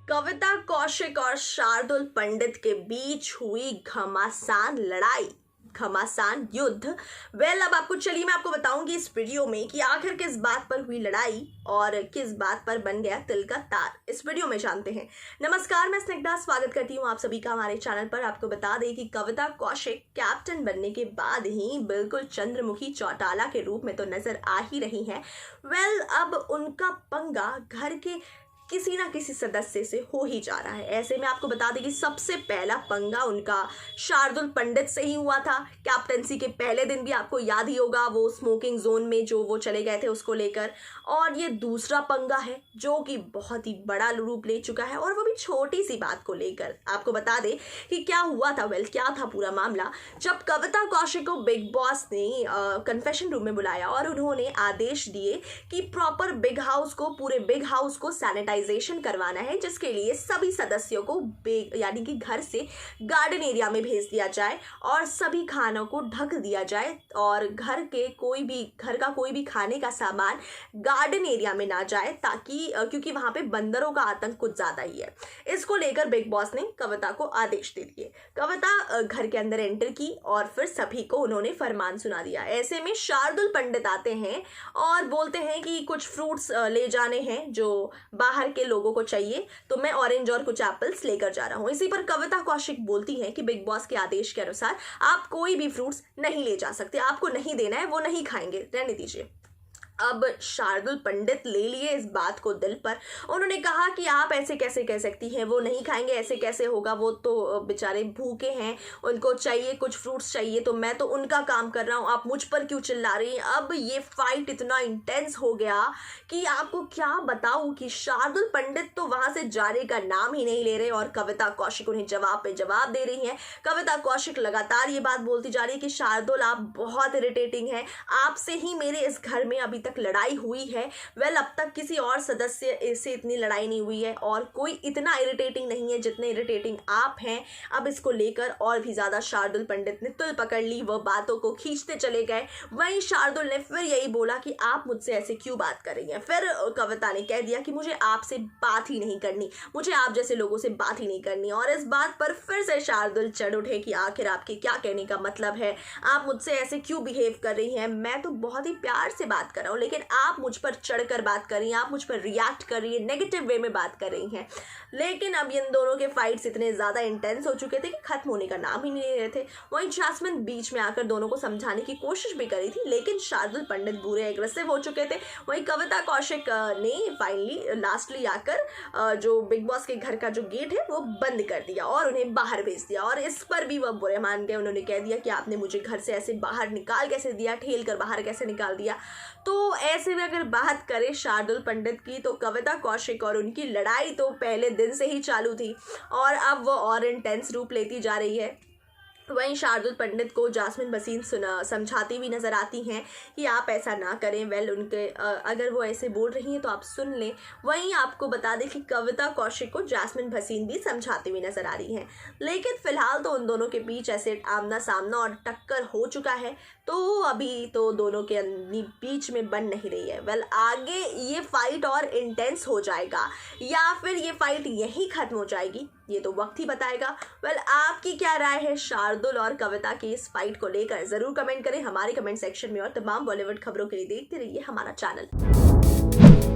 कविता कौशिक और शार्दुल पंडित के बीच हुई घमासान लड़ाई, घमासान युद्ध। अब आपको चलिए मैं आपको बताऊंगी इस वीडियो में कि आखिर किस बात पर हुई लड़ाई और किस बात पर बन गया तिल का तार। इस वीडियो में जानते हैं। नमस्कार, मैं स्निग्धा स्वागत करती हूं आप सभी का हमारे चैनल पर। आपको बता दें कि कविता कौशिक कैप्टन बनने के बाद ही बिल्कुल चंद्रमुखी चौटाला के रूप में तो नजर आ ही रही हैं। अब उनका पंगा घर के किसी ना किसी सदस्य से हो ही जा रहा है। ऐसे में आपको बता दें कि सबसे पहला पंगा उनका शार्दुल पंडित से ही हुआ था। कैप्टनसी के पहले दिन भी आपको याद ही होगा, वो स्मोकिंग जोन में जो वो चले गए थे उसको लेकर। और ये दूसरा पंगा है जो कि बहुत ही बड़ा रूप ले चुका है, और वो भी छोटी सी बात को लेकर। आपको बता दें कि क्या हुआ था। क्या था पूरा मामला। जब कविता कौशिक को बिग बॉस ने कन्फेशन रूम में बुलाया और उन्होंने आदेश दिए कि प्रॉपर पूरे बिग हाउस को सैनिटाइजेशन करवाना है, जिसके लिए सभी सदस्यों को यानी कि घर से गार्डन एरिया में भेज दिया जाए और सभी खानों को ढक दिया जाए, और घर का कोई भी खाने का सामान गार्डन एरिया में ना जाए, ताकि क्योंकि वहां पे बंदरों का आतंक कुछ ज्यादा ही है। इसको लेकर बिग बॉस ने कविता को आदेश दे दिए। कविता घर के अंदर एंटर की और फिर सभी को उन्होंने फरमान सुना दिया। ऐसे में शार्दुल पंडित आते हैं और बोलते हैं कि कुछ फ्रूट्स ले जाने हैं जो बाहर के लोगों को चाहिए, तो मैं ऑरेंज और कुछ एप्पल्स लेकर जा रहा हूं। इसी पर कविता कौशिक बोलती हैं कि बिग बॉस के आदेश के अनुसार आप कोई भी फ्रूट्स नहीं ले जा सकते, आपको नहीं देना है, वो नहीं खाएंगे, रहने दीजिए। अब शार्दुल पंडित ले लिए इस बात को दिल पर। उन्होंने कहा कि आप ऐसे कैसे कह सकती हैं, वो नहीं खाएंगे, ऐसे कैसे होगा, वो तो बेचारे भूखे हैं, उनको चाहिए कुछ फ्रूट्स चाहिए, तो मैं तो उनका काम कर रहा हूँ, आप मुझ पर क्यों चिल्ला रही हैं। अब ये फाइट इतना इंटेंस हो गया कि आपको क्या बताऊं कि शार्दुल पंडित तो वहां से जाने का नाम ही नहीं ले रहे और कविता कौशिक उन्हें जवाब पे जवाब दे रही हैं। कविता कौशिक लगातार ये बात बोलती जा रही है कि शार्दुल आप बहुत इरिटेटिंग हैं, आपसे ही मेरे इस घर में अभी तक लड़ाई हुई है। अब तक किसी और सदस्य से इतनी लड़ाई नहीं हुई है और कोई इतना इरिटेटिंग नहीं है जितने इरिटेटिंग आप हैं। अब इसको लेकर और भी ज्यादा शार्दुल पंडित ने तुल पकड़ ली, वो बातों को खींचते चले गए। वहीं शार्दुल ने फिर यही बोला कि आप मुझसे ऐसे क्यों बात कर रही हैं। फिर कविता ने कह दिया कि मुझे आपसे बात ही नहीं करनी, मुझे आप जैसे लोगों से बात ही नहीं करनी। और इस बात पर फिर से शार्दुल चढ़ उठे कि आखिर आपके क्या कहने का मतलब है, आप मुझसे ऐसे क्यों बिहेव कर रही हैं, मैं तो बहुत ही प्यार से बात कर रहा हूँ, लेकिन आप मुझ पर चढ़कर बात कर रही हैं, आप मुझ पर रिएक्ट कर रही हैं, नेगेटिव वे में बात कर रही हैं। लेकिन अब इन दोनों के फाइट्स इतने ज्यादा इंटेंस हो चुके थे कि खत्म होने का नाम ही नहीं ले रहे थे। वहीं जैस्मिन बीच में आकर दोनों को समझाने की कोशिश भी करी थी, लेकिन शार्दुल पंडित बुरे एग्रेसिव हो चुके थे। वहीं कविता कौशिक ने फाइनली लास्टली आकर जो बिग बॉस के घर का जो गेट है वो बंद कर दिया और उन्हें बाहर भेज दिया। और इस पर भी वह बुरे मान गए। उन्होंने कह दिया कि आपने मुझे घर से ऐसे बाहर निकाल कैसे दिया, ठेल कर बाहर कैसे निकाल दिया। तो ऐसे में अगर बात करें शार्दुल पंडित की, तो कविता कौशिक और उनकी लड़ाई तो पहले दिन से ही चालू थी और अब वो और इंटेंस रूप लेती जा रही है। वहीं शार्दुल पंडित को जैस्मिन भसीन समझाती हुई नजर आती हैं कि आप ऐसा ना करें। उनके अगर वो ऐसे बोल रही हैं तो आप सुन लें। वहीं आपको बता दें कि कविता कौशिक को जैस्मिन भसीन भी समझाती हुई नजर आ रही हैं। लेकिन फिलहाल तो उन दोनों के बीच ऐसे आमना सामना और टक्कर हो चुका है, तो अभी तो दोनों के बीच में बन नहीं रही है। आगे ये फाइट और इंटेंस हो जाएगा या फिर ये फाइट यहीं खत्म हो जाएगी, ये तो वक्त ही बताएगा। आपकी क्या राय है शार्दुल और कविता की इस फाइट को लेकर, जरूर कमेंट करें हमारे कमेंट सेक्शन में। और तमाम बॉलीवुड खबरों के लिए देखते रहिए हमारा चैनल।